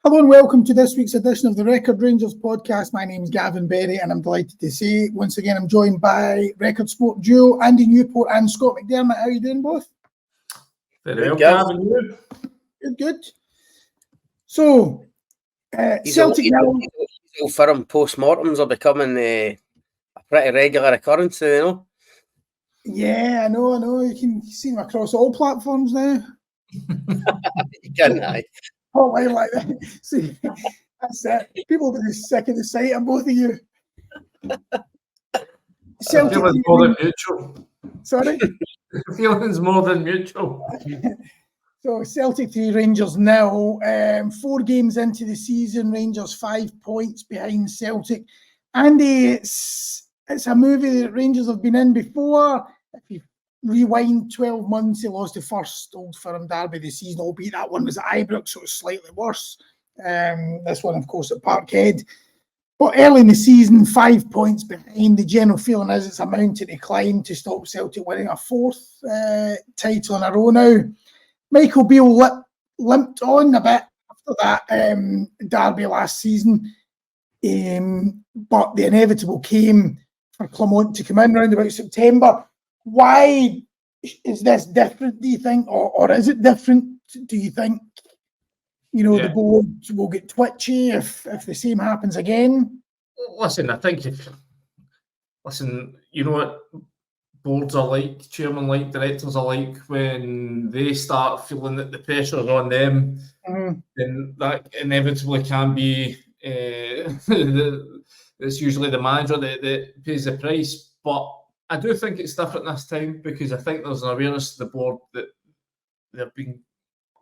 Hello and welcome to this week's edition of the Record Rangers podcast. My name is Gavin Berry and I'm delighted to say once again I'm joined by Record Sport duo Andy Newport and Scott McDermott. How are you doing both? Very well, Gavin. Good. So, Celtic now... These firm post-mortems are becoming a pretty regular occurrence, you know? Yeah, I know. You can see them across all platforms now. You can, aye. Oh, I like that. See, that's it. People will be sick of the sight of both of you. Celtic more than mutual. Sorry? Feelings more than mutual. So Celtic 3, Rangers 0. 4 games into the season, Rangers 5 points behind Celtic. Andy, it's a movie that Rangers have been in before. If you rewind 12 months, they lost the first Old Firm derby of the season, albeit that one was at Ibrox, so it was slightly worse. This one, of course, at Parkhead. But early in the season, 5 points behind. The general feeling is it's a mountain to climb to stop Celtic winning a 4th title in a row now. Michael Beale limped on a bit after that derby last season. But the inevitable came for Clement to come in around about September. Why is this different, do you think? Or is it different, do you think? You know, The board will get twitchy if the same happens again? Listen, I think you know what boards are like, chairman like, directors are like, when they start feeling that the pressure is on them, then that inevitably can be, it's usually the manager that pays the price. But I do think it's different this time because I think there's an awareness to the board that they've been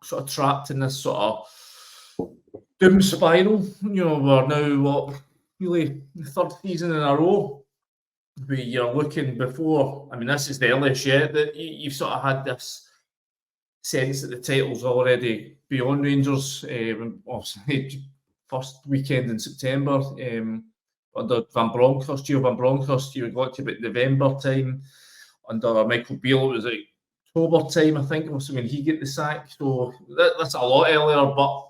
sort of trapped in this sort of doom spiral. You know, we're now, really the 3rd season in a row where you're looking before. I mean, this is the earliest yet that you've sort of had this sense that the title's already beyond Rangers. Obviously, first weekend in September. Under Gio Van Bronckhorst, you got to about November time. Under Michael Beale, it was like October time, I think, was when he get the sack. So that's a lot earlier, but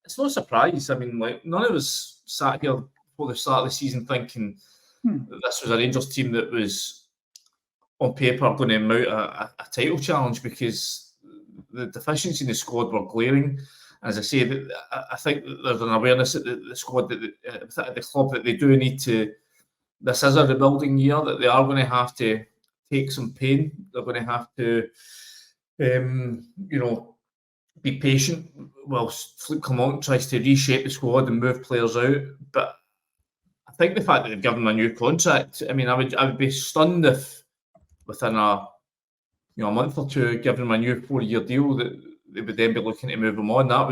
it's no surprise. I mean, like, none of us sat here before the start of the season thinking that this was a Rangers team that was on paper going to mount a title challenge because the deficiency in the squad were glaring. As I say, I think there's an awareness at the squad, at the club, that they do need to. This is a rebuilding year, that they are going to have to take some pain. They're going to have to, be patient whilst Philippe Clement tries to reshape the squad and move players out. But I think the fact that they've given him a new contract, I mean, I would be stunned if within a month or two, giving him a new 4-year deal, that they would then be looking to move him on. That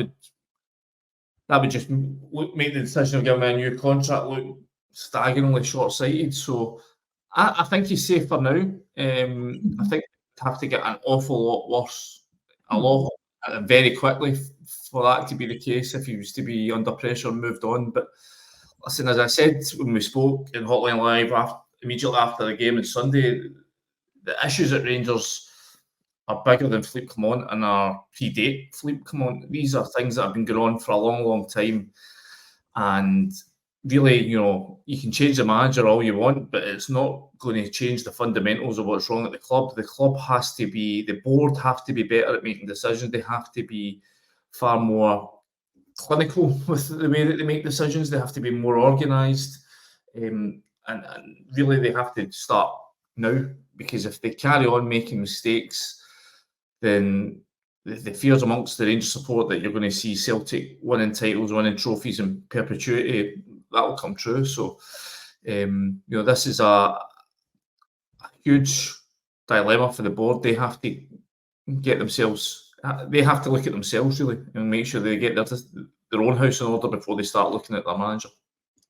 would just make the decision of giving him a new contract look staggeringly short-sighted. So I think he's safe for now. I think they'd have to get an awful lot worse, very quickly for that to be the case if he was to be under pressure and moved on. But listen, as I said when we spoke in Hotline Live immediately after the game on Sunday, the issues at Rangers are bigger than Philippe Clement and predate Philippe Clement. These are things that have been going on for a long, long time. And really, you can change the manager all you want, but it's not going to change the fundamentals of what's wrong at the club. The club has to be, the board have to be better at making decisions. They have to be far more clinical with the way that they make decisions. They have to be more organised. And really, they have to start now, because if they carry on making mistakes, then the fears amongst the Rangers support that you're going to see Celtic winning titles, winning trophies in perpetuity, that will come true. So, this is a huge dilemma for the board. They have to they have to look at themselves, really, and make sure they get their own house in order before they start looking at their manager.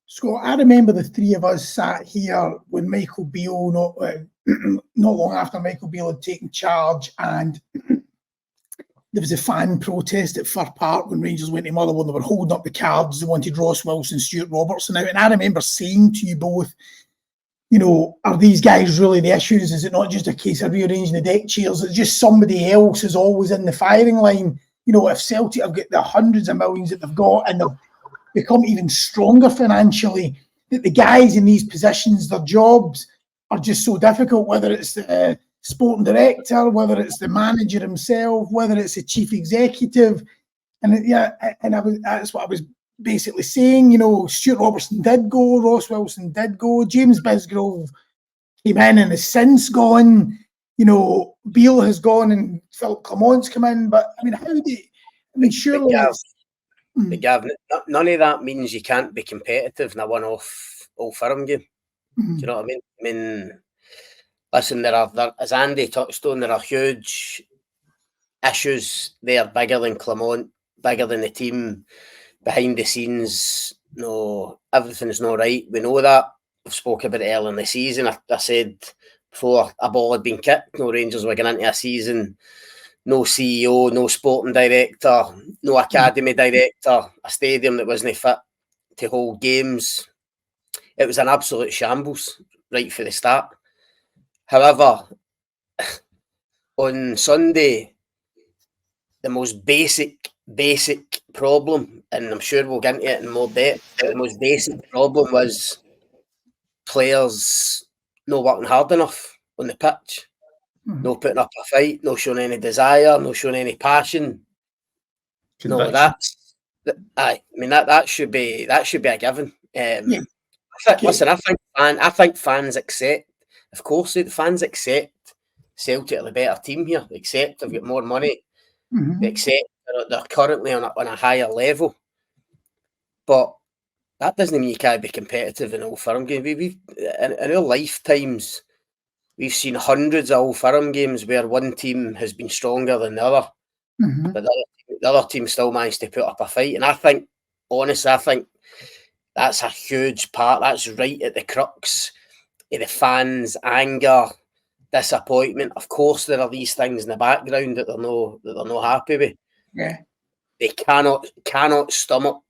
Scott, I remember the three of us sat here when Michael Beale, not long after Michael Beale had taken charge, and there was a fan protest at Fir Park when Rangers went to Motherwell. They were holding up the cards. They wanted Ross Wilson, Stuart Robertson out. And I remember saying to you both, are these guys really the issues? Is it not just a case of rearranging the deck chairs? It's just somebody else is always in the firing line. you know, if Celtic have got the hundreds of millions that they've got and they've become even stronger financially, that the guys in these positions, their jobs are just so difficult, whether it's the sporting director, whether it's the manager himself, whether it's the chief executive. And that's what I was basically saying. You know, Stuart Robertson did go, Ross Wilson did go, James Bisgrove came in and has since gone. You know, Beale has gone and Philip Clement's come in. But I mean, how do you, I mean, surely. But Gavin, none of that means you can't be competitive in a one-off Old Firm game. Do you know what I mean? I mean, listen, there are, as Andy touched on, there are huge issues there, bigger than Clement, bigger than the team, behind the scenes. No, everything's not right. We know that. I've spoken about it early in the season. I said before a ball had been kicked, no Rangers were going into a season. No CEO, no sporting director, no academy director, a stadium that wasn't fit to hold games. It was an absolute shambles right from the start. However, on Sunday, the most basic problem, and I'm sure we'll get into it in more depth, but the most basic problem was players not working hard enough on the pitch. No putting up a fight, no showing any desire, no showing any passion. Conviction. No, I mean that should be a given. Listen, I think fans accept. Of course, the fans accept Celtic are the better team here. They accept they've got more money. They accept they're currently on a higher level. But that doesn't mean you can't be competitive in Old Firm games. We've in our lifetimes. We've seen hundreds of Old Firm games where one team has been stronger than the other, but the other team still managed to put up a fight. And I think, honestly, that's a huge part. That's right at the crux of the fans' anger, disappointment. Of course, there are these things in the background that they're not happy with. Yeah, they cannot stomach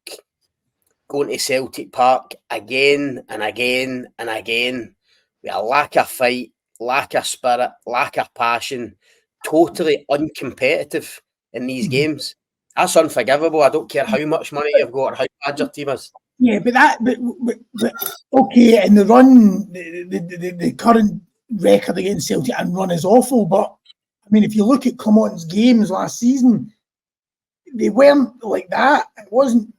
going to Celtic Park again and again and again with a lack of fight, lack of spirit, lack of passion, totally uncompetitive in these games. That's unforgivable. I don't care how much money you've got or how bad your team is. Yeah, but okay, and the run, the current record against Celtic and run is awful. But I mean, if you look at Clement's games last season, they weren't like that. It wasn't.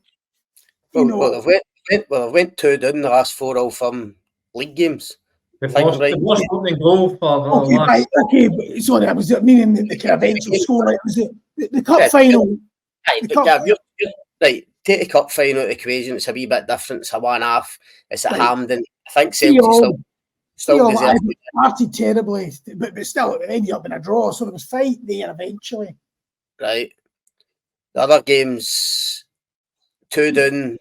Well, they've went 2 down the last 4 Old Firm league games. They've lost opening goal for okay, sorry, I was meaning the kind of eventual score. Like, was it the cup final? Right, take the cup final out of the equation. It's a wee bit different. It's a 1-1. It's at Hampden. I think Celtic still deserves it. Started terribly, but still it ended up in a draw. So there was fight there eventually. Right. The other games, 2 down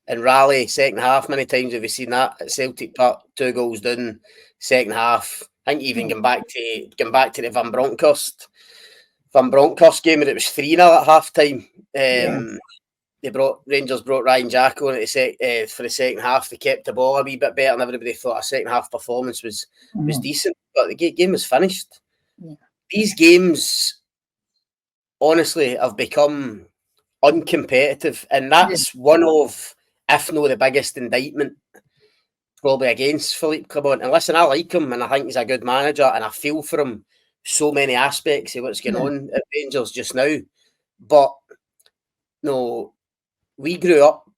and rally second half. Many times have you seen that at Celtic Park? 2 goals down, second half. I think even going back to the Van Bronckhorst game, where it was 3-0 at half time. Rangers brought Ryan Jacko on for the second half. They kept the ball a wee bit better, and everybody thought a second half performance was decent. But the game was finished. Yeah. These games, honestly, have become uncompetitive, and that's one of, if not the biggest indictment, probably against Philippe Clement. And listen, I like him, and I think he's a good manager, and I feel for him so many aspects of what's going on at Rangers just now. But no, we grew up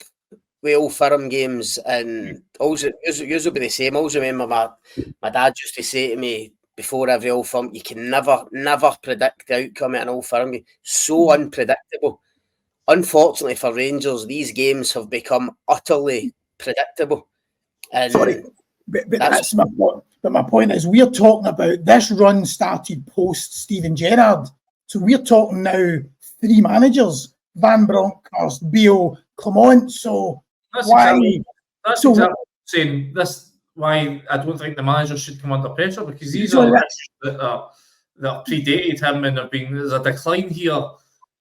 with Old Firm games, and also yours will be the same. I always remember my dad used to say to me before every Old Firm, you can never predict the outcome at an Old Firm game. So unpredictable. Unfortunately for Rangers, these games have become utterly predictable. And sorry, but that's my point. But my point is, we're talking about this run started post Steven Gerrard. So we're talking now 3 managers: Van Bronckhorst, Beale, Clement. So that's why? Exactly saying this. Why I don't think the manager should come under pressure, because these are issues that predated him, and there's a decline here,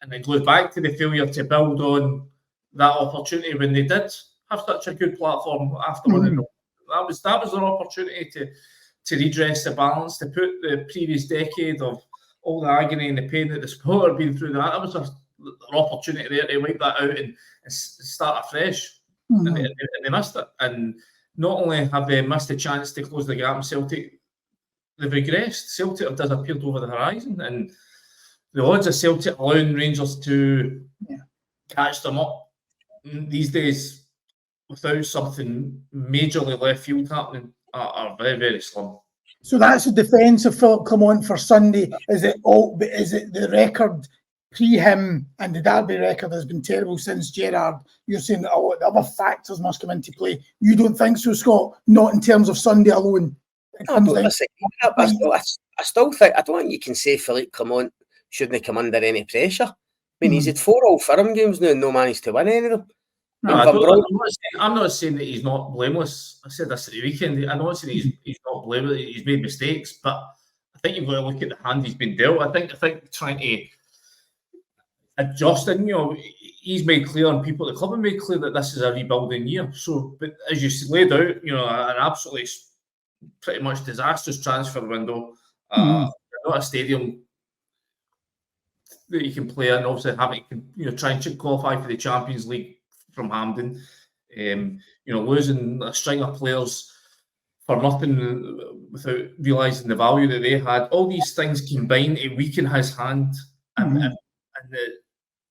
and it goes back to the failure to build on that opportunity when they did have such a good platform after winning. That was their opportunity to redress the balance, to put the previous decade of all the agony and the pain that the sport had been through. That was opportunity there to wipe that out and start afresh. And they missed it. And not only have they missed the chance to close the gap in Celtic, they've regressed. Celtic have disappeared over the horizon, and the odds of Celtic allowing Rangers to catch them up these days without something majorly left field happening are very, very slim. So that's the defence of Philip Clement for Sunday. Is it the record pre him, and the Derby record has been terrible since Gerrard? You're saying that the other factors must come into play. You don't think so, Scott? Not in terms of Sunday alone. No, I don't disagree. I still think, I don't think you can say Philippe Clement shouldn't come under any pressure. I mean, he's had 4 All Firm games now and no managed to win any of them. No, I'm not saying that he's not blameless. I said this at the weekend. I'm not saying he's not blameless. He's made mistakes, but I think you've got to look at the hand he's been dealt. I think trying to adjust, and he's made clear, and people at the club have made clear that this is a rebuilding year. So, but as you laid out, an absolutely pretty much disastrous transfer window. Not a stadium that you can play in. Obviously, having to try and qualify for the Champions League from Hampden, losing a string of players for nothing without realising the value that they had. All these things combine to weaken his hand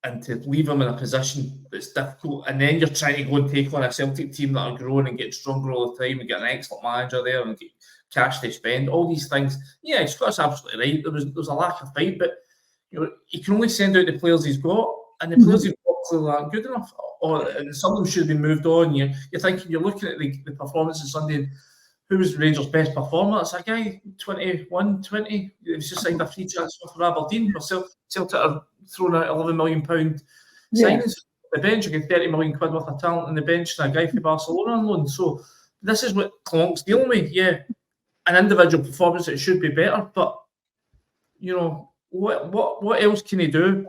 and to leave him in a position that's difficult. And then you're trying to go and take on a Celtic team that are growing and get stronger all the time and get an excellent manager there and get cash to spend. All these things. Yeah, Scott's absolutely right. There was a lack of fight, but he can only send out the players he's got, and the players he's got clearly aren't good enough. And some of them should have been moved on. You're thinking, you're looking at the performance on Sunday. Who was Rangers' best performer? It's a guy, 21, 20. He was just signed a free transfer for Aberdeen. Celtic are throwing out £11 million signings. The bench, you get 30 million quid worth of talent on the bench, and a guy from Barcelona on loan. So this is what Clement's dealing with. Yeah, an individual performance, it should be better, but what else can he do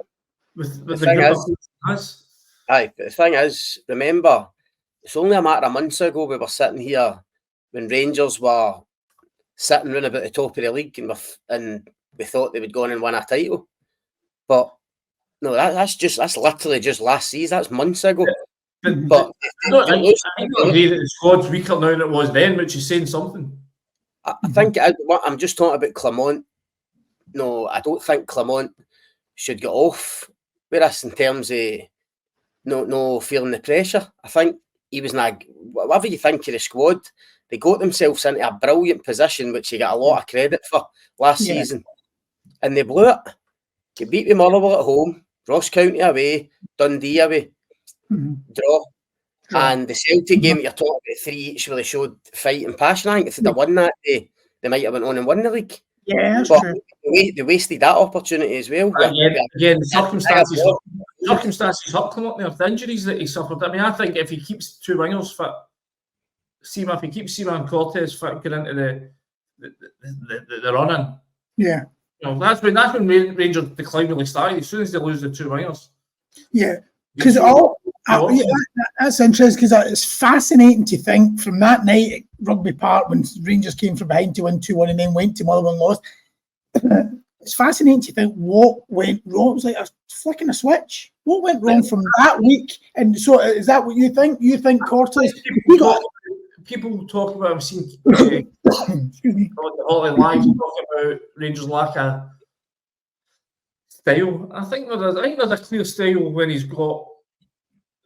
with the group of he has? Aye, but the thing is, remember, it's only a matter of months ago we were sitting here when Rangers were sitting round about the top of the league, and we thought they would go on and win a title. But no, that's literally just last season. That's months ago. Yeah, but I agree that the squad's weaker now than it was then, which is saying something. I think I'm just talking about Clement. No, I don't think Clement should get off with us in terms of no feeling the pressure. I think he was whatever you think of the squad, they got themselves into a brilliant position, which he got a lot of credit for last season, and they blew it. They beat the Motherwell at home, Ross County away, Dundee away, draw. And the Celtic game that you're talking about, 3 each, really showed fight and passion. I think if they'd have won that day, they might have went on and won the league. Yeah, that's true. They wasted that opportunity as well. Again, the circumstances helped come up there. The injuries that he suffered. I mean, I think if he keeps 2 wingers fit, if he keeps Seema and Cortez fit, get into the running. Yeah. That's when Rangers decline really started. As soon as they lose the 2 wingers. Yeah. Because that's interesting, because it's fascinating to think from that night at Rugby Park when Rangers came from behind to win 2-1 and then went to Motherwell and lost. It's fascinating to think what went wrong. It was like a flicking a switch. What went wrong from that week? And so is that what you think? You think Cortez? People talk about, I've seen all the live talking about Rangers' lack of style. I think there's a clear style when he's got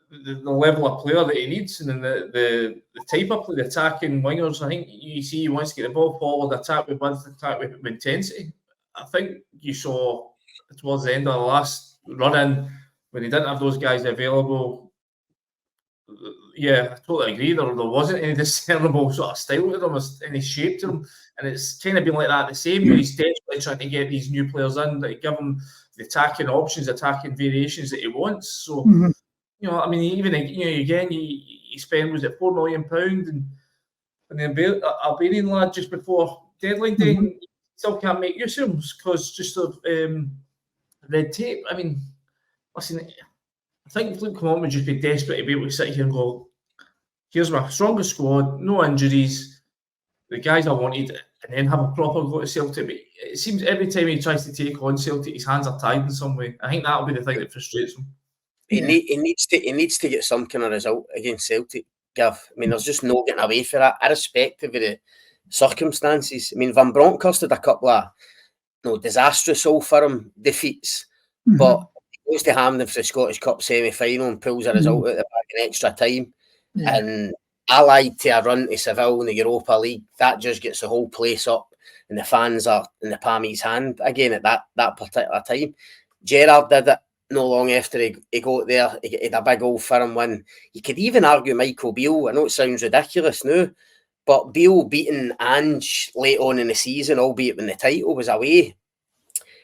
the level of player that he needs, and then the type of play, the attacking wingers. I think you see he wants to get the ball forward, attack with width, attack with intensity. I think you saw towards the end of the last run-in when he didn't have those guys available. Yeah, I totally agree. There wasn't any discernible sort of style to them, any shape to them, and it's kind of been like that the same way. He's desperately trying to get these new players in that give him the attacking options, attacking variations that he wants. So, I mean, even again, you spend, was it £4 million, and the Albanian lad just before deadline day still can't make use of him because just of red tape. I mean, listen, I think Luke Clement would just be desperate to be able to sit here and go, here's my strongest squad, no injuries, the guys I wanted, and then have a proper go to Celtic. But it seems every time he tries to take on Celtic, his hands are tied in some way. I think that'll be the thing that frustrates him. He needs to get some kind of result against Celtic, Gav. I mean, there's just no getting away from that, irrespective of the circumstances. I mean, Van Bronckhorst had a couple of disastrous Old Firm defeats, but he goes to Hampden for the Scottish Cup semi-final and pulls a result out the back in extra time. Yeah. And allied to a run to Seville in the Europa League, that just gets the whole place up, and the fans are in the palm of his hand again at that particular time. Gerrard did it not long after he got there. He had a big Old Firm win. You could even argue Michael Beale. I know it sounds ridiculous now, but Beale beating Ange late on in the season, albeit when the title was away,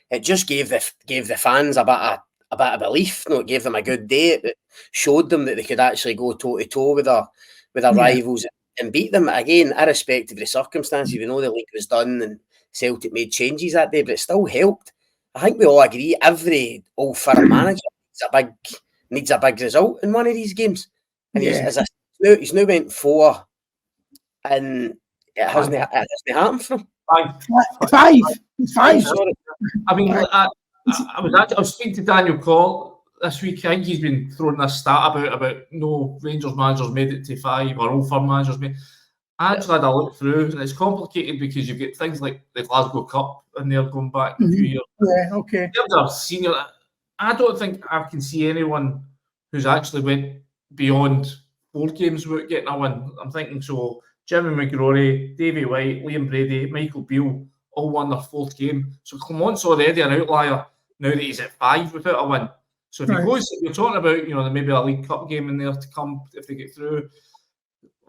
it just gave the fans a bit of belief. It gave them a good day. It showed them that they could actually go toe to toe with their rivals and beat them again, irrespective of the circumstances. We know the league was done and Celtic made changes that day, but it still helped. I think we all agree every Old Firm manager needs a big result in one of these games. And he's now went 4, and it hasn't happened for him. 5. I mean, I was speaking to Daniel Call this week. I think he's been throwing this stat about no Rangers managers made it to 5 or Old Firm managers made. I actually had a look through, and it's complicated because you've got things like the Glasgow Cup, and they're going back a few years. Yeah, okay. They're senior. I don't think I can see anyone who's actually went beyond 4 games without getting a win. I'm thinking so. Jimmy McGrory, Davy White, Liam Brady, Michael Beale all won their 4th game. So Clement's already an outlier now that he's at 5 without a win. So if he goes, you're talking about, there may be a League Cup game in there to come if they get through,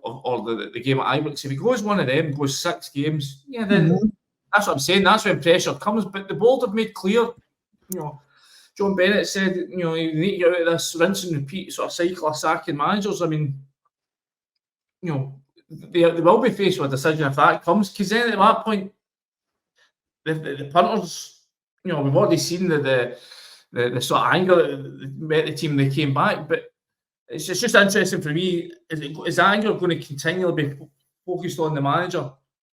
or the game at Ibrox. If he goes one of them, goes 6 games, then that's what I'm saying. That's when pressure comes. But the board have made clear, John Bennett said, you need to get out of this rinse and repeat sort of cycle of sacking managers. I mean, they will be faced with a decision if that comes, because then at that point, the punters, we've already seen the sort of anger that met the team. They came back, but it's just interesting for me. Is anger going to continually be focused on the manager,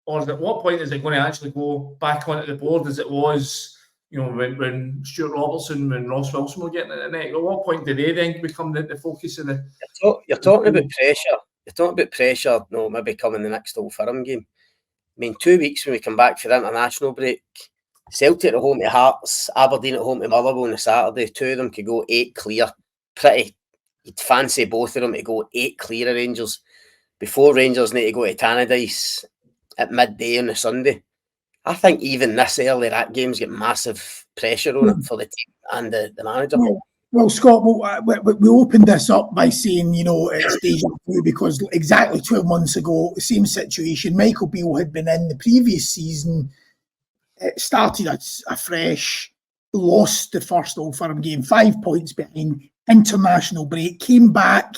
or at what point is it going to actually go back onto the board as it was, when Stuart Robertson and Ross Wilson were getting it in the neck? At what point do they then become the focus of the? You're talking about pressure. You're talking about pressure. No, maybe coming the next Old Firm game. I mean, 2 weeks when we come back for the international break, Celtic at home to Hearts, Aberdeen at home to Motherwell on the Saturday. 2 of them could go 8 clear. You'd fancy both of them to go 8 clear of Rangers before Rangers need to go to Tannadice at midday on the Sunday. I think even this early, that game's got massive pressure on it for the team and the manager. Well, Scott, we opened this up by saying, it's deja vu, because exactly 12 months ago, the same situation. Michael Beale had been in the previous season, it started afresh, lost the first Old Firm game, 5 points behind, international break, came back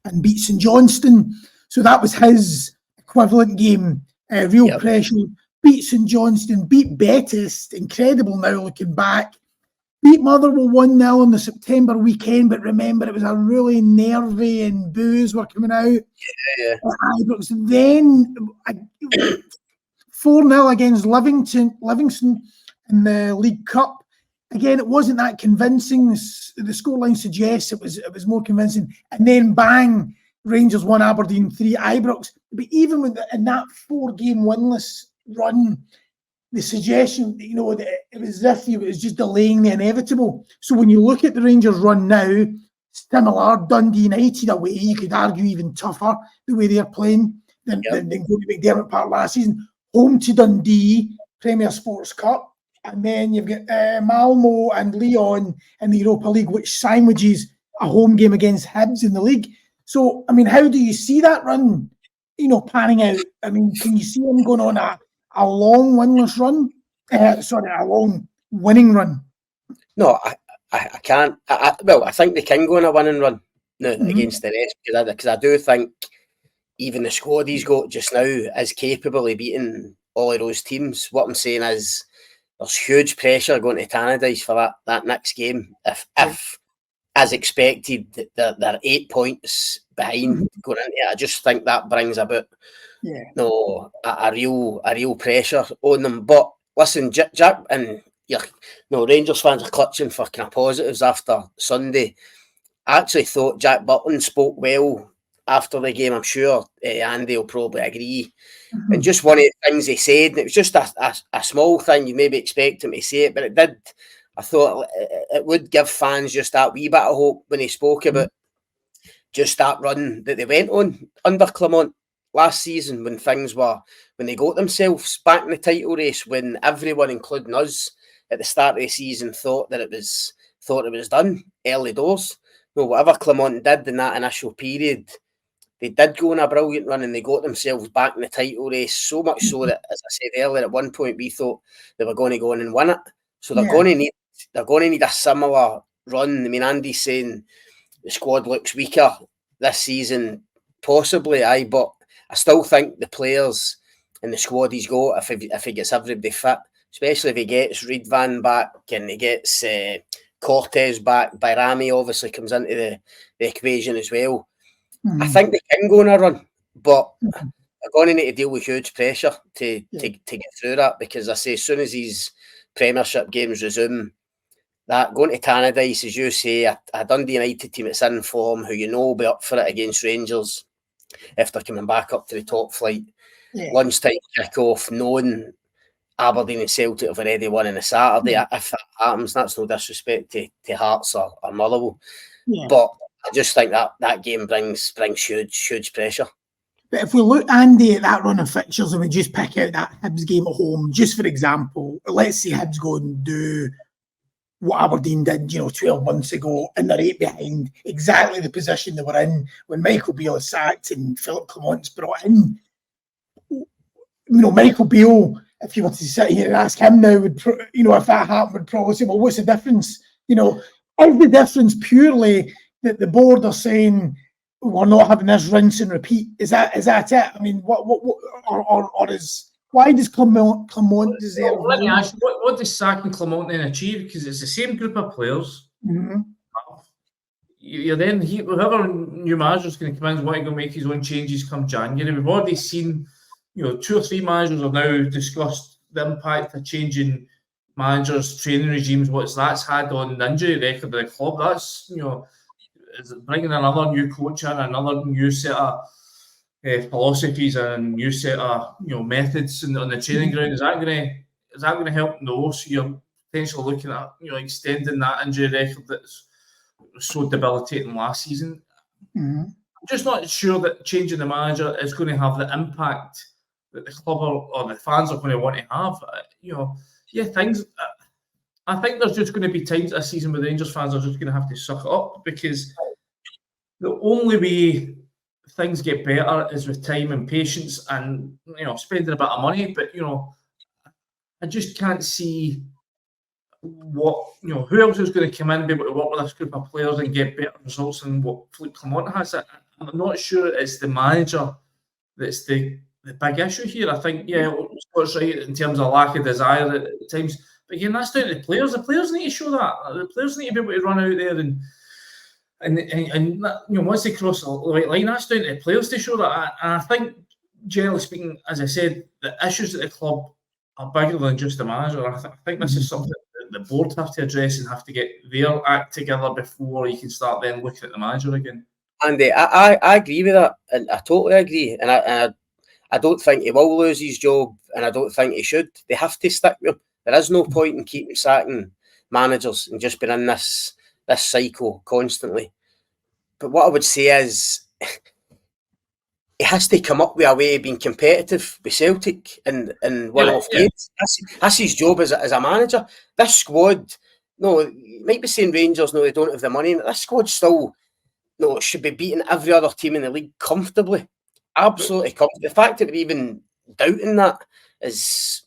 and beat St Johnstone. So that was his equivalent game, real pressure. Beat St Johnstone, beat Betis, incredible now looking back. Beat Motherwell 1-0 on the September weekend, but remember it was a really nervy and boos were coming out. Yeah. Ibrox. Then 4-0 against Livingston in the League Cup. Again, it wasn't that convincing. The scoreline suggests it was more convincing. And then bang, Rangers 1, Aberdeen 3, Ibrox. But even in that 4-game winless run, the suggestion, it was as if it was just delaying the inevitable. So when you look at the Rangers run now, similar, Dundee United away, you could argue even tougher the way they're playing than going to McDermott Park last season. Home to Dundee, Premier Sports Cup, and then you've got Malmo and Lyon in the Europa League, which sandwiches a home game against Hibs in the league. So, I mean, how do you see that run, panning out? I mean, can you see them going on a long winless run? A long winning run? No, I can't. I think they can go on a winning run against the rest, because I do think even the squad he's got just now is capable of beating all of those teams. What I'm saying is there's huge pressure going to Tannadice for that next game. If as expected, they're 8 points behind going into it, I just think that brings about no, a real pressure on them. But listen, Jack, and Rangers fans are clutching for kind of positives after Sunday. I actually thought Jack Butland spoke well after the game. I'm sure Andy will probably agree. And just one of the things he said, and it was just a small thing, you maybe expect him to say it, but it did. I thought it would give fans just that wee bit of hope when he spoke about just that run that they went on under Clement last season, when they got themselves back in the title race, when everyone, including us, at the start of the season thought it was done early doors. No, whatever Clement did in that initial period, they did go on a brilliant run and they got themselves back in the title race. So much so that, as I said earlier, at one point we thought they were going to go in and win it. So they're going to need a similar run. I mean, Andy's saying the squad looks weaker this season, possibly, but I still think the players and the squad he's got, if he gets everybody fit, especially if he gets Reedvan back and he gets Cortez back, Bayrami obviously comes into the equation as well. I think they can go on a run, but they're going to need to deal with huge pressure to get through that, because I say as soon as these Premiership games resume, that going to Tannadice, as you say, a Dundee United team that's in form, who will be up for it against Rangers if they're coming back up to the top flight. Lunchtime kick-off, knowing Aberdeen and Celtic have already won on a Saturday. If that happens, that's no disrespect to Hearts or Motherwell. But I just think that game brings huge pressure. But if we look, Andy, at that run of fixtures and we just pick out that Hibs game at home, just for example, let's say Hibs go and do what Aberdeen did, 12 months ago, and they're 8 behind, exactly the position they were in when Michael Beale is sacked and Philip Clement's brought in. Michael Beale, if you wanted to sit here and ask him now, if that happened, would probably say, well, what's the difference? Is the difference purely that the board are saying we're not having this rinse and repeat? Is that it? I mean, why does Clement deserve? Let me ask you, what does sacking Clement then achieve? Because it's the same group of players. You're then whoever new manager's going to come in is going to make his own changes come January. We've already seen, 2 or 3 managers have now discussed the impact of changing managers' training regimes, what that's had on the injury record of the club. That's, is bringing another new coach in, another new set of philosophies and a new set of methods on the training ground. Is that going to help? No. So you're potentially looking at extending that injury record that's so debilitating last season. I'm just not sure that changing the manager is going to have the impact that the club or the fans are going to want to have. Things. I think there's just going to be times this season where the Rangers fans are just going to have to suck it up, because the only way things get better is with time and patience and spending a bit of money. But I just can't see what who else is going to come in and be able to work with this group of players and get better results than what Philippe Clement has. I'm not sure it's the manager that's the big issue here. I think Scott's right in terms of lack of desire at times. But again, that's down to the players. The players need to show that. The players need to be able to run out there and once they cross the right line, that's down to the players to show that. And I think, generally speaking, as I said, the issues at the club are bigger than just the manager. I think this is something that the board have to address and have to get their act together before you can start then looking at the manager again. Andy, I agree with that, and I totally agree. And I don't think he will lose his job, and I don't think he should. They have to stick with him. There is no point in keeping sacking managers and just being in this cycle constantly. But what I would say is he has to come up with a way of being competitive with Celtic and one-off games. That's his job as a manager. This squad, you might be saying Rangers, they don't have the money. This squad still, should be beating every other team in the league comfortably. Absolutely comfortably. The fact that we're even doubting that is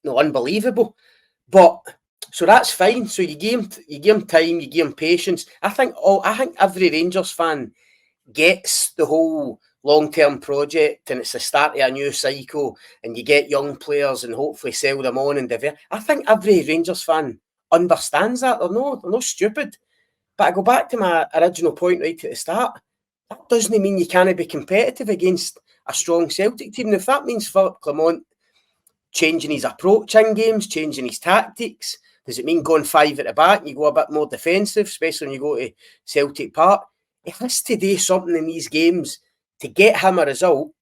unbelievable. But so that's fine. So you give him time, you give him patience. I think every Rangers fan gets the whole long-term project, and it's the start of a new cycle, and you get young players and hopefully sell them on and develop. I think every Rangers fan understands that. They're not stupid. But I go back to my original point right at the start. that doesn't mean you can't be competitive against a strong Celtic team. If that means Philip Clement changing his approach in games, changing his tactics, does it mean going 5 at the back and you go a bit more defensive, especially when you go to Celtic Park? He has to do something in these games to get him a result,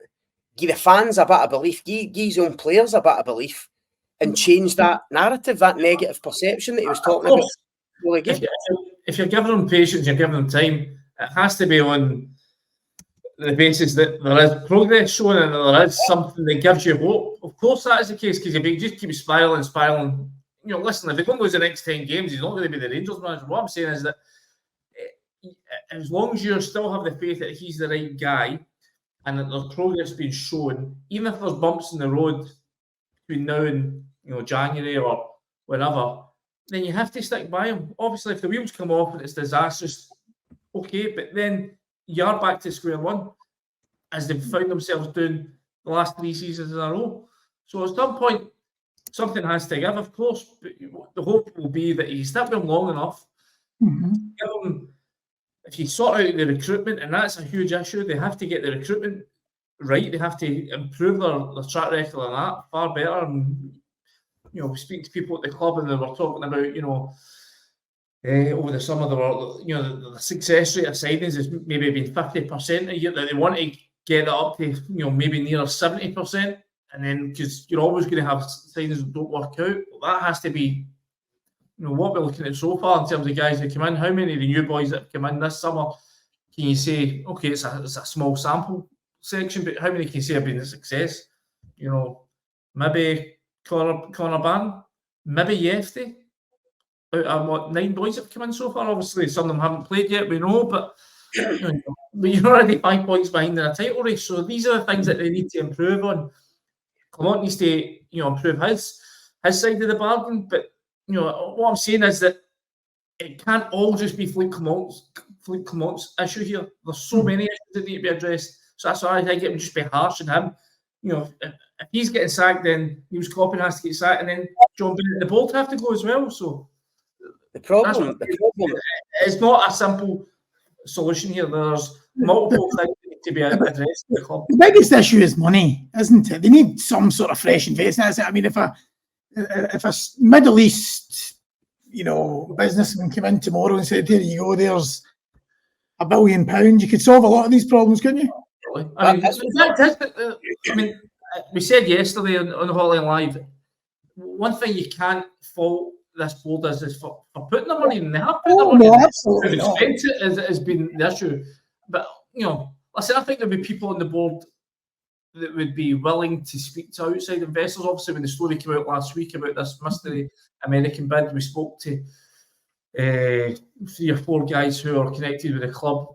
give the fans a bit of belief, give his own players a bit of belief, and change that narrative, that negative perception that he was talking about. If you're giving them patience, you're giving them time, it has to be on the basis that there is progress shown and there is something that gives you hope. Of course, that is the case, because if you just keep spiraling, listen, if they don't lose the next 10 games, he's not going to be the Rangers manager. What I'm saying is that as long as you still have the faith that he's the right guy and that there's progress being shown, even if there's bumps in the road between now and January or whenever, then you have to stick by him. Obviously, if the wheels come off and it's disastrous, okay, but then you are back to square one, as they've found themselves doing the last 3 seasons in a row. So at some point, something has to give, of course, but the hope will be that he's stuck with him long enough. Give him, if you sort out the recruitment, and that's a huge issue, they have to get the recruitment right. They have to improve their track record on that far better. And we speak to people at the club, and they were talking about, over the summer, there were, the success rate of signings has maybe been 50% a year. That they want to get that up to, maybe near 70%. And then, because you're always going to have signings that don't work out, that has to be, what we're looking at so far in terms of guys that come in. How many of the new boys that have come in this summer can you say, okay, it's a small sample section, but how many can you say have been a success? Maybe Connor Ban, maybe Yefty. Out of 9 boys that have come in so far. Obviously, some of them haven't played yet, we know, but you're already 5 points behind in a title race. So these are the things that they need to improve on. Clement needs to, improve his side of the bargain. But what I'm saying is that it can't all just be Philippe Clement's issue here. There's so many issues that need to be addressed. So that's why I think it would just be harsh on him. If he's getting sacked, then Niels Coppin has to get sacked, and then John Bennett and the Bolt have to go as well. So the problem it's not a simple solution here. There's multiple things that need to be addressed in the club. The biggest issue is money, isn't it? They need some sort of fresh investment. I mean, if a Middle East, businessman came in tomorrow and said, "Here you go, there's £1 billion," you could solve a lot of these problems, couldn't you? I mean, we said yesterday on the Hotline Live, one thing you can't fault this board is for putting the money in. They have put the money in. Absolutely not. Spent it has been the issue. But, listen, I think there'll be people on the board that would be willing to speak to outside investors. Obviously, when the story came out last week about this mystery American bid, we spoke to 3 or 4 guys who are connected with the club.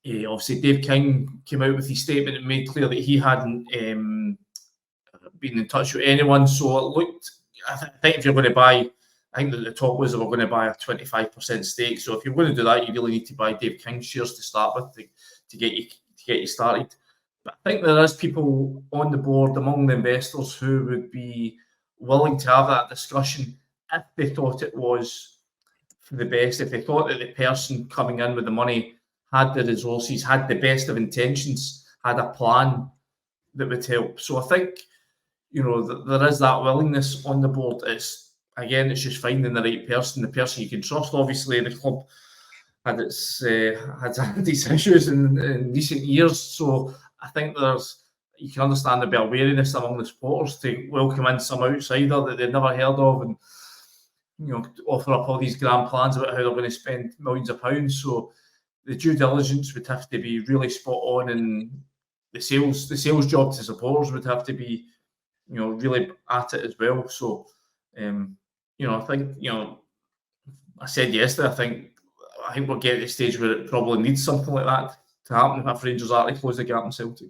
Obviously, Dave King came out with his statement and made clear that he hadn't been in touch with anyone. So it looked, I think if you're going to buy, I think that the talk was that we're going to buy a 25% stake. So if you're going to do that, you really need to buy Dave King shares to start with to get you started. But I think there is people on the board among the investors who would be willing to have that discussion if they thought it was for the best, if they thought that the person coming in with the money had the resources, had the best of intentions, had a plan that would help. So I think, there is that willingness on the board. It's just finding the right person, the person you can trust. Obviously, the club had its issues in recent years, so I think you can understand there'll be a wariness among the supporters to welcome in some outsider that they've never heard of and offer up all these grand plans about how they're going to spend millions of pounds. So the due diligence would have to be really spot on, and the sales job to supporters would have to be, really at it as well. So, I think, I said yesterday, I think we'll get to the stage where it probably needs something like that to happen if Rangers are to close the gap in Celtic.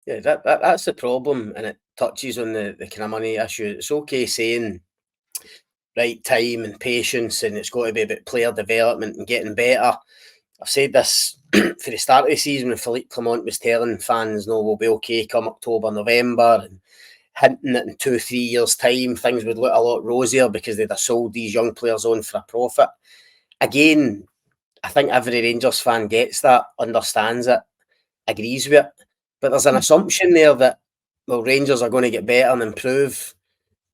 Yeah, that's the problem, and it touches on the kind of money issue. It's okay saying right time and patience, and it's got to be about player development and getting better. I've said this for the start of the season when Philippe Clement was telling fans, "No, we'll be okay come October, November," and hinting that in 2-3 years' time things would look a lot rosier because they'd have sold these young players on for a profit. Again, I think every Rangers fan gets that, understands it, agrees with it. But there's an assumption there that, well, Rangers are going to get better and improve,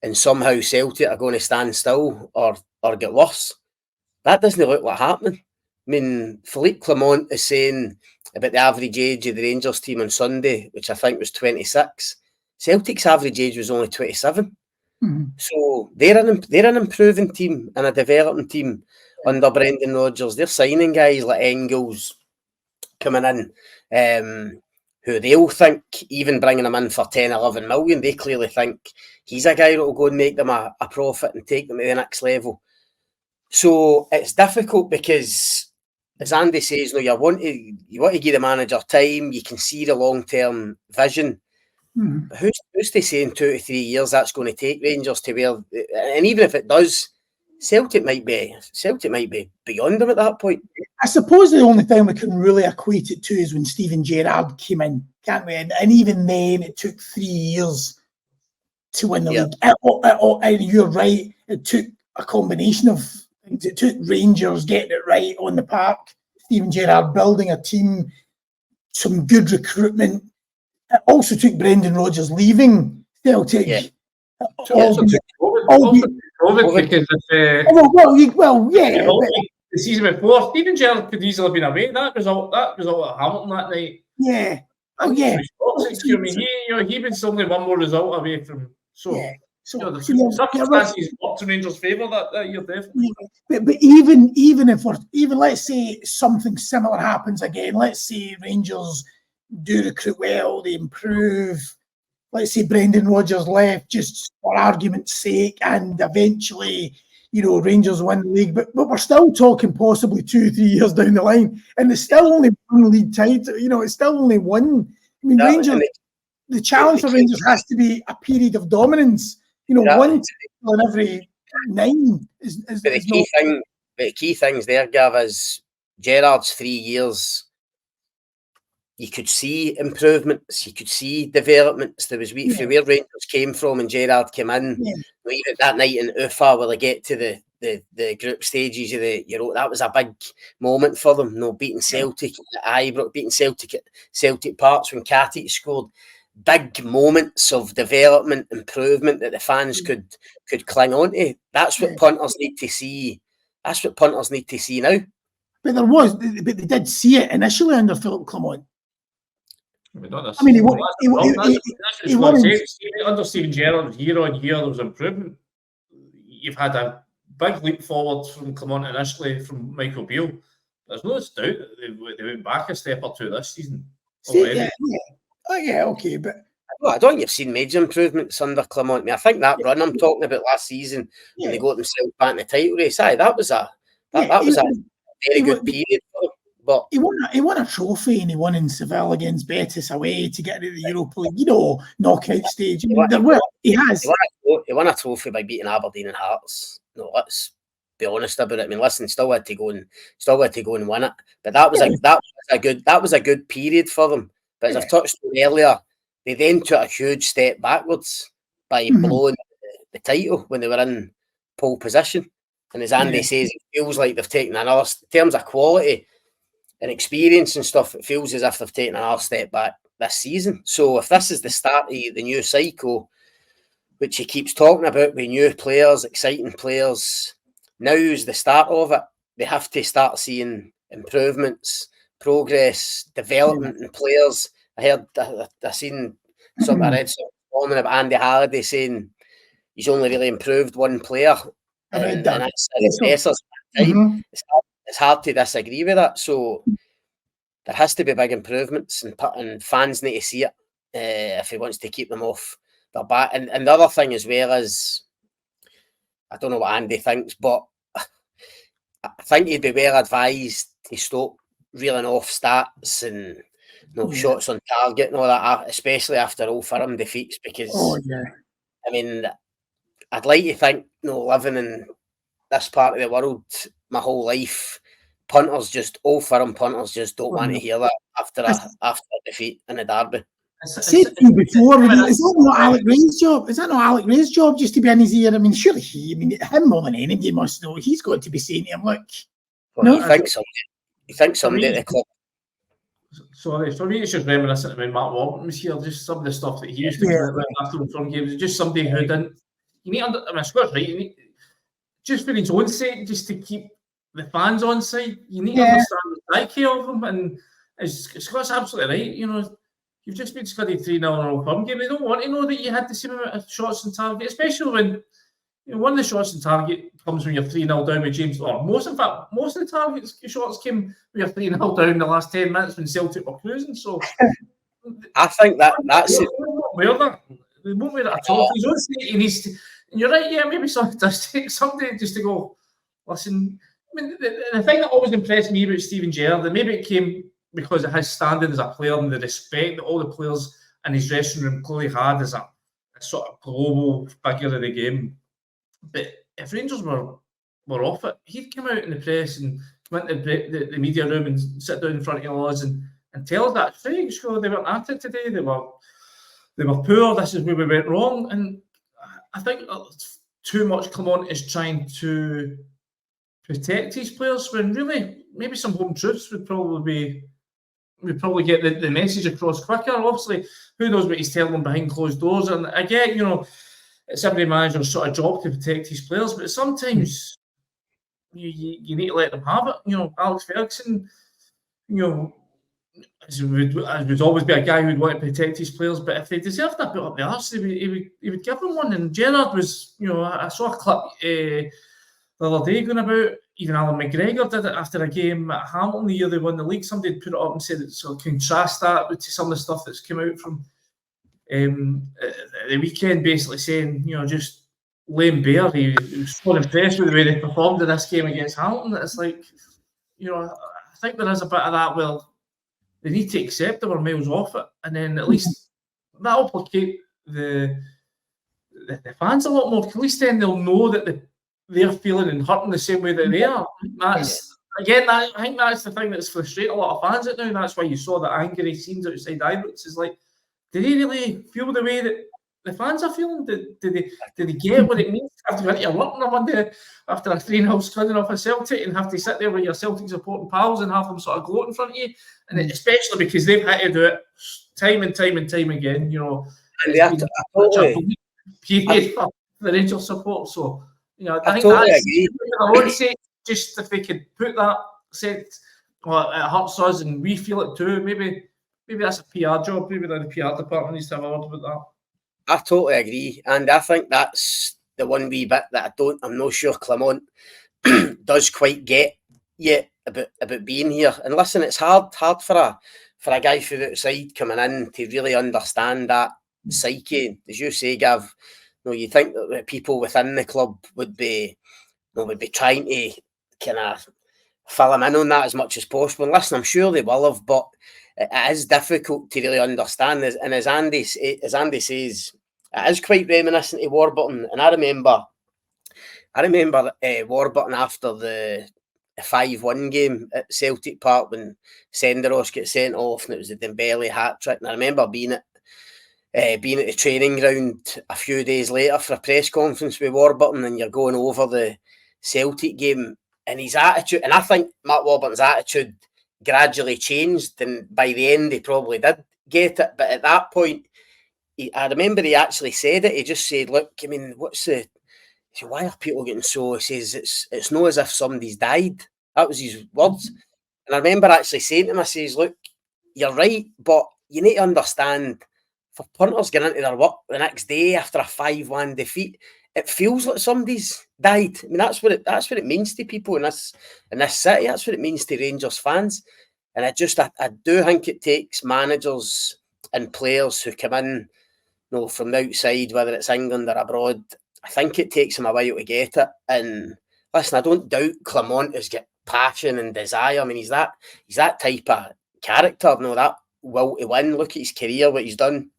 and somehow Celtic are going to stand still or get worse. That doesn't look like happening. I mean, Philippe Clement is saying about the average age of the Rangers team on Sunday, which I think was 26. Celtic's average age was only 27. So they're an improving team and a developing team under Brendan Rodgers. They're signing guys like Engels coming in, who they'll think, even bringing him in for 10, 11 million, they clearly think he's a guy that will go and make them a profit and take them to the next level. So it's difficult because, as Andy says, you want to give the manager time. You can see the long-term vision. But who's to say in 2 to 3 years that's going to take Rangers to where? And even if it does, Celtic might be beyond them at that point. I suppose the only thing we can really equate it to is when Steven Gerrard came in, can't we? And even then, it took 3 years to win the league. And you're right, it took a combination of things. It took Rangers getting it right on the park, Steven Gerrard building a team, some good recruitment. It also took Brendan Rodgers leaving Celtic. Yeah. The season before, Steven Gerrard could easily have been away. That result at Hamilton that night. Yeah. He was only one more result away from. The circumstances worked in Rangers' favour that year, definitely. Yeah. But even if let's say something similar happens again, let's say Rangers do recruit well, they improve. Let's say Brendan Rodgers left just for argument's sake, and eventually, Rangers win the league. But we're still talking possibly 2 or 3 years down the line, and there's still only one league title. It's still only one. I mean, Rangers. The challenge for Rangers has to be a period of dominance. One title in every 9 is. But the key things there, Gav, is Gerrard's 3 years. You could see improvements, you could see developments. There was from where Rangers came from and Gerrard came in. Even that night in Ufa, where they get to the group stages of the Euro, that was a big moment for them. Beating Celtic at Ibrox, beating Celtic at Celtic Parks when Katic scored. Big moments of development, improvement that the fans could cling on to. That's what punters need to see. That's what punters need to see now. But they did see it initially under Philippe Clement. I mean, he under Steven Gerrard, year on year, there was improvement. You've had a big leap forward from Clement initially from Michael Beale. There's no doubt that they went back a step or two this season already. Okay, but I don't think you've seen major improvements under Clement. I mean, I think that run I'm talking about last season when they got themselves back in the title race, that was a very good period for them. But he won a trophy, and he won in Seville against Betis away to get into the Europa League, knockout stage. He won a trophy by beating Aberdeen and Hearts. No, let's be honest about it. I mean, listen, still had to go and win it. But that was a good period for them. But as I've touched on earlier, they then took a huge step backwards by blowing the title when they were in pole position. And as Andy says, it feels like they've taken another, in terms of quality and experience and stuff, it feels as if they've taken another step back this season. So if this is the start of the new cycle, which he keeps talking about with new players, exciting players, now is the start of it. They have to start seeing improvements, progress, development in players. I seen something, I read something about Andy Halliday saying he's only really improved one player, and that's time. It's hard to disagree with that. So there has to be big improvements, and fans need to see it if he wants to keep them off their back. And the other thing as well is, I don't know what Andy thinks, but I think he'd be well advised to stop reeling off stats and shots on target and all that, especially after Old Firm defeats, because I mean, I'd like to think, living in this part of the world my whole life, Old Firm punters just don't want to hear that after a defeat in a derby. I said to you before, is that not Alec Ray's job? Is that not Alec Ray's job just to be in his ear? I mean, surely him more than anybody must know. He's got to be saying to him, look. Well, you think so? you think somebody at the club. Sorry, for me, it's just reminiscent when Matt Warburton was here. Just some of the stuff that he used to commit with after the front games. Just somebody who didn't. You need I mean, Scott's right. You need, just for his own sake, just to keep the fans on side. You need to understand the psyche of them. And Scott's absolutely right. You know, you've just been scudded 3-0 in a Old Firm game. They don't want to know that you had the same amount of shots on target, especially when one of the shots on target comes when you're 3-0 down with James. Or most of the target shots came when you're 3-0 down in the last 10 minutes when Celtic were cruising. So I think that's it. They won't wear it at all. His own state, he needs to. And you're right, yeah, maybe somebody does take somebody just to go, listen. I mean, the thing that always impressed me about Steven Gerrard, and maybe it came because of his standing as a player and the respect that all the players in his dressing room clearly had as a sort of global figure of the game. But if Rangers were off it, he'd come out in the press and come into the media room and sit down in front of us and tell us that straight. Sure, they weren't at it today. They were poor. This is where we went wrong. And I think too much Clement is trying to protect his players when really maybe some home truths would probably get the message across quicker. Obviously, who knows what he's telling them behind closed doors. And I get, it's every manager's sort of job to protect his players, but sometimes you need to let them have it. Alex Ferguson, as would always be a guy who'd want to protect his players, but if they deserved a bit up the arse, he would give them one. And Gerrard was, I saw a clip the other day going about, even Alan McGregor did it after a game at Hamilton the year they won the league. Somebody had put it up and said it sort of contrast that with some of the stuff that's come out from the weekend, basically saying, just lame bear. He was so impressed with the way they performed in this game against Hamilton. It's like, I think there is a bit of that. Well, they need to accept that we're miles off it, and then at least that'll placate the fans a lot more. At least then they'll know that they're feeling and hurting the same way that they are. I think that's the thing that's frustrating a lot of fans at now. And that's why you saw the angry scenes outside Ibrox. Is like, do they really feel the way that the fans are feeling? Did they get what it means to have to go into your work on a Monday after a 3-0 scudding off a Celtic and have to sit there with your Celtic supporting pals and have them sort of gloat in front of you? And especially because they've had to do it time and time and time again. It's been such a bleak period for the Rangers support. So, I think totally that's agree. for their own sake, just if they could put that set, well, it hurts us and we feel it too. Maybe that's a PR job. Maybe the PR department needs to have a word about that. I totally agree, and I think that's the one wee bit that I'm not sure Clement does quite get yet about being here. And listen, it's hard for a guy from the outside coming in to really understand that psyche. As you say, Gav, you think that people within the club would be trying to kind of fill him in on that as much as possible. And listen, I'm sure they will have, but it is difficult to really understand. And as Andy says, it is quite reminiscent of Warburton. And I remember Warburton after the 5-1 game at Celtic Park when Senderos gets sent off and it was the Dembele hat-trick. And I remember being at the training ground a few days later for a press conference with Warburton, and you're going over the Celtic game and his attitude. And I think Matt Warburton's attitude gradually changed, and by the end he probably did get it. But at that point, I remember he actually said it. He just said, "Look, I mean, why are people getting so?" He says, "It's not as if somebody's died." That was his words. And I remember actually saying to him, I says, "Look, you're right, but you need to understand, for punters getting into their work the next day after a 5-1 defeat, it feels like somebody's died." I mean, that's what it means to people in this city. That's what it means to Rangers fans. And I do think it takes managers and players who come in, from the outside, whether it's England or abroad. I think it takes them a while to get it. And listen, I don't doubt Clement has got passion and desire. I mean, he's that type of character. That will to win. Look at his career, what he's done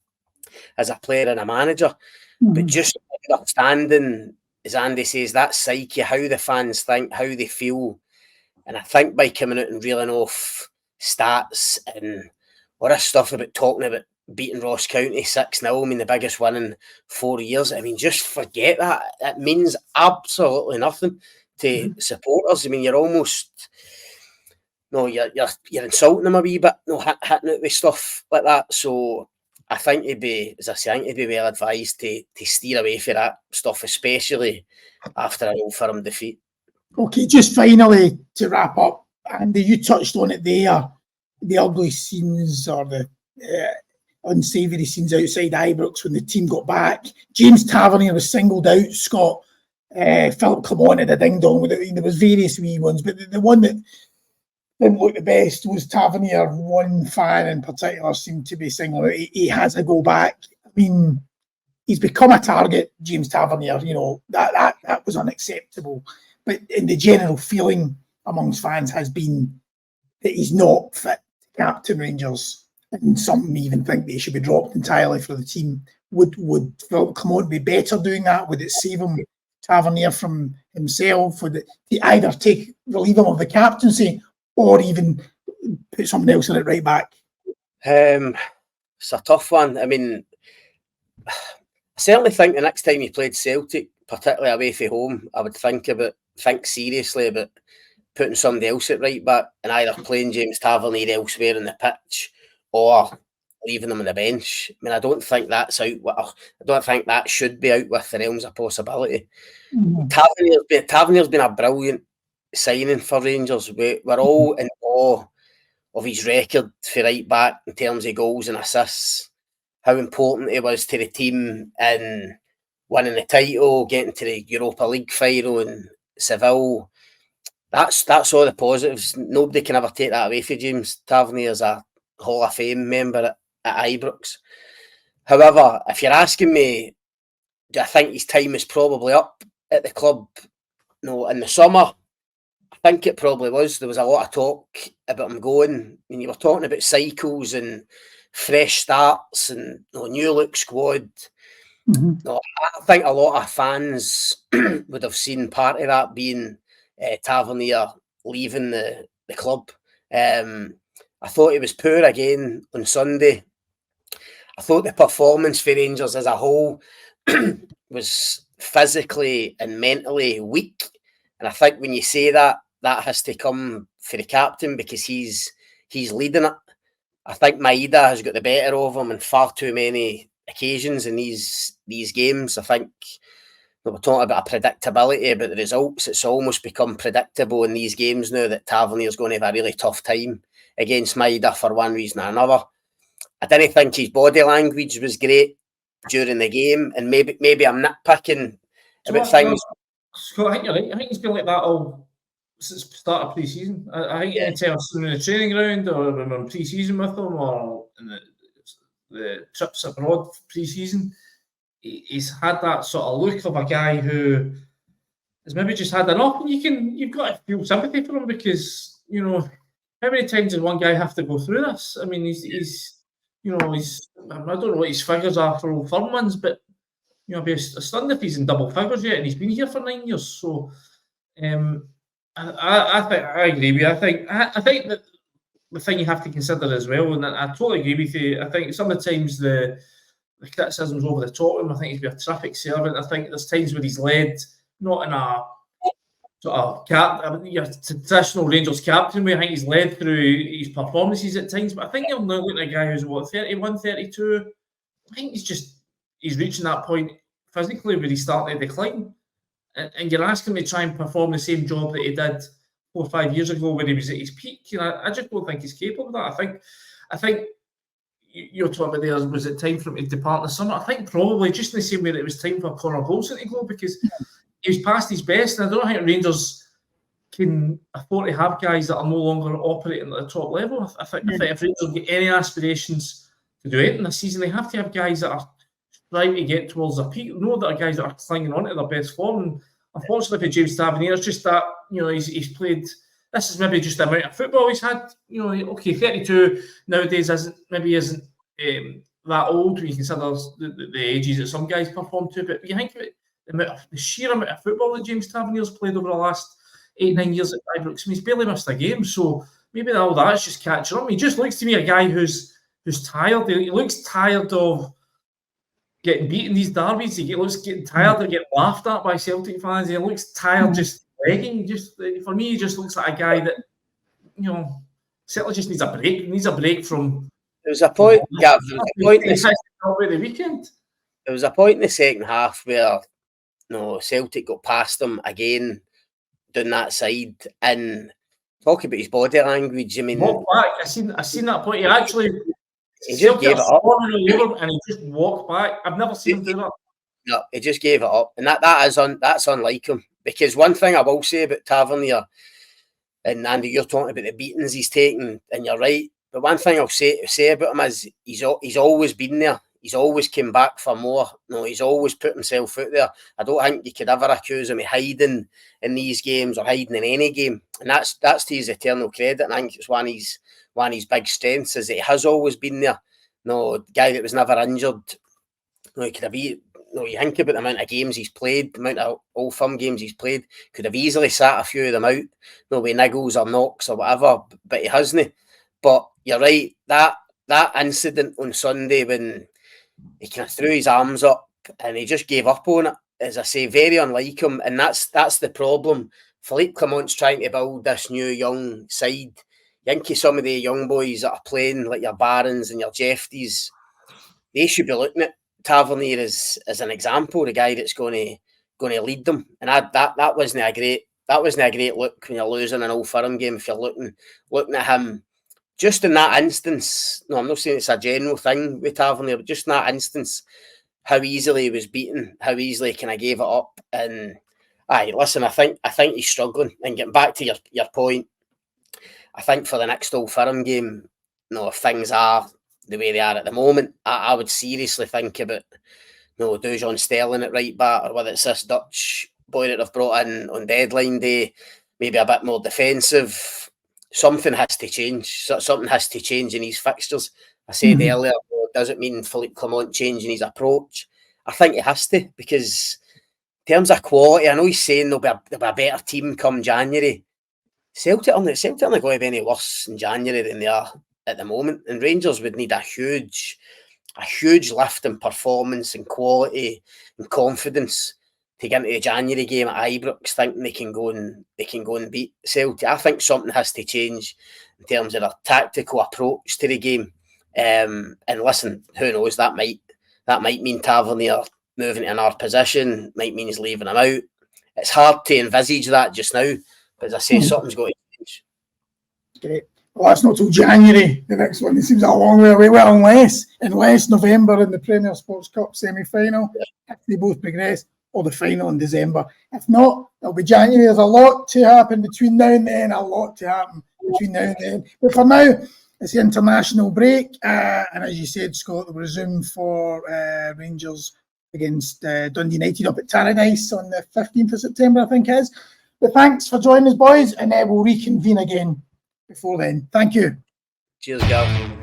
as a player and a manager. Mm-hmm. But just understanding, as Andy says, that psyche, how the fans think, how they feel. And I think by coming out and reeling off stats and all this stuff about talking about beating Ross County 6-0, I mean, the biggest win in 4 years. I mean, just forget that. It means absolutely nothing to supporters. I mean, you're almost, you're insulting him a wee bit, hitting it with stuff like that. So I think he'd be well advised to steer away from that stuff, especially after an Old Firm defeat. Okay, just finally to wrap up, Andy, you touched on it there, the ugly scenes or the unsavoury scenes outside Ibrox when the team got back. James Tavernier was singled out, Scott. Philip Clement had a ding-dong. There was various wee ones, but the one that didn't look the best was Tavernier. One fan in particular seemed to be singling out. He has to go back. I mean, he's become a target, James Tavernier. You know, that was unacceptable. But in the general feeling amongst fans has been that he's not fit to captain Rangers, and some even think that he should be dropped entirely for the team. Would Philip Clement be better doing that? Would it save him, Tavernier, from himself? Would it either relieve him of the captaincy or even put someone else in it right back? It's a tough one. I mean, I certainly think the next time he played Celtic, particularly away from home, I would think seriously about putting somebody else at right back and either playing James Tavernier elsewhere in the pitch or leaving him on the bench. I mean, I don't think that's out. I don't think that should be out with the realms of possibility. Mm-hmm. Tavernier's been a brilliant signing for Rangers. We're all in awe of his record for right back in terms of goals and assists, how important he was to the team in winning the title, getting to the Europa League final in Seville. That's all the positives. Nobody can ever take that away from James Tavernier as a Hall of Fame member at Ibrox. However, if you're asking me, do I think his time is probably up at the club? No, in the summer, I think it probably was. There was a lot of talk about him going. I mean, you were talking about cycles and fresh starts and new look squad. Mm-hmm. No, I think a lot of fans would have seen part of that being Tavernier leaving the club. I thought he was poor again on Sunday. I thought the performance for Rangers as a whole was physically and mentally weak. And I think when you say that has to come for the captain because he's leading it. I think Maeda has got the better of him on far too many occasions in these games. I think we're talking about a predictability about the results. It's almost become predictable in these games now that Tavernier's going to have a really tough time against Maeda for one reason or another. I didn't think his body language was great during the game, and maybe I'm nitpicking about things. Scott, I think you're right. I think he's been like that all since the start of pre-season. I think anytime I've seen him in the training ground or when I'm pre-season with him or in the trips abroad pre-season, he's had that sort of look of a guy who has maybe just had enough, and you've got to feel sympathy for him because, you know, how many times does one guy have to go through this? I mean, he's I don't know what his figures are for Old Firm ones, but you know, I'd be stunned if he's in double figures yet, and he's been here for 9 years. So, I think I agree with you. I think that the thing you have to consider as well, and I totally agree with you. I think sometimes the criticism's over the top of him. I think he's been a terrific servant. I think there's times where he's led not in a sort of traditional Rangers captain way. I think he's led through his performances at times, but I think you're now looking at a guy who's 31, 32. I think he's reaching that point physically where he's starting to decline. And you're asking him to try and perform the same job that he did 4 or 5 years ago when he was at his peak. You know, I just don't think he's capable of that. I think you're talking about there, was it time for him to depart in the summer? I think probably just in the same way that it was time for Connor Golson to go because he was past his best. And I don't think Rangers can afford to have guys that are no longer operating at the top level. I think if Rangers get any aspirations to do anything this season, they have to have guys that are trying to get towards their peak. No, that are guys that are clinging on to their best form. And unfortunately for James Tavernier, it's just that, you know, he's played. This is maybe just the amount of football he's had. You know, okay, 32 nowadays isn't that old when you consider the ages that some guys perform to. But you think about the sheer amount of football that James Tavernier's played over the last 8-9 years at Ibrox. I mean, he's barely missed a game. So maybe all that's just catching up. He just looks to me a guy who's tired. He looks tired of getting beaten these derbies. He looks getting tired of getting laughed at by Celtic fans. He looks tired just legging. For me, he just looks like a guy that, you know, Celtic just needs a break. It needs a break from. There was a point, Gav. There was a point in the weekend. There was a point in the second half where Celtic got past them again down that side, and talk about his body language. I mean, walk back. I seen that point. He actually just gave it up, and he just walked back. I've never seen him do that. No, he just gave it up, and that's unlike him. Because one thing I will say about Tavernier, and Andy, you're talking about the beatings he's taken, and you're right. But one thing I'll say about him is he's always been there. He's always came back for more. He's always put himself out there. I don't think you could ever accuse him of hiding in these games or hiding in any game. And that's to his eternal credit. And I think it's one of his big strengths is that he has always been there. The guy that was never injured. He could have you think about the amount of games he's played, the amount of Old Firm games he's played, could have easily sat a few of them out, with niggles or knocks or whatever, but he hasn't. But you're right, that incident on Sunday when he kind of threw his arms up and he just gave up on it, as I say, very unlike him. And that's the problem. Philippe Clement's trying to build this new young side. You think of some of the young boys that are playing, like your Barons and your Jefties, they should be looking at Tavernier as an example, the guy that's going to lead them. And that wasn't a great look when you're losing an Old Firm game. If you're looking at him, just in that instance, I'm not saying it's a general thing with Tavernier, but just in that instance, how easily he was beaten, how easily he kind of gave it up. And listen, I think he's struggling. And getting back to your point, I think for the next Old Firm game, if things are the way they are at the moment, I would seriously think about Dujon Sterling at right back, or whether it's this Dutch boy that they've brought in on deadline day, maybe a bit more defensive. Something has to change. Something has to change in his fixtures. I said earlier, it doesn't mean Philippe Clement changing his approach. I think it has to, because in terms of quality, I know he's saying there'll be a better team come January. Celtic aren't going to be any worse in January than they are at the moment, and Rangers would need a huge lift in performance and quality and confidence to get into the January game at Ibrox thinking they can go and beat Celtic. I think something has to change in terms of their tactical approach to the game. And listen, who knows, that might mean Tavernier moving to another position, might mean he's leaving him out. It's hard to envisage that just now, but as I say, something's got to change. Great. Well, that's not till January, the next one. It seems a long way away. Well, unless November in the Premier Sports Cup semi-final, if they both progress, or the final in December. If not, it'll be January. There's a lot to happen between now and then, But for now, it's the international break. And as you said, Scott, will resume for Rangers against Dundee United up at Tannadice on the 15th of September, I think it is. But thanks for joining us, boys, and we'll reconvene again before then. Thank you. Cheers, Gavin.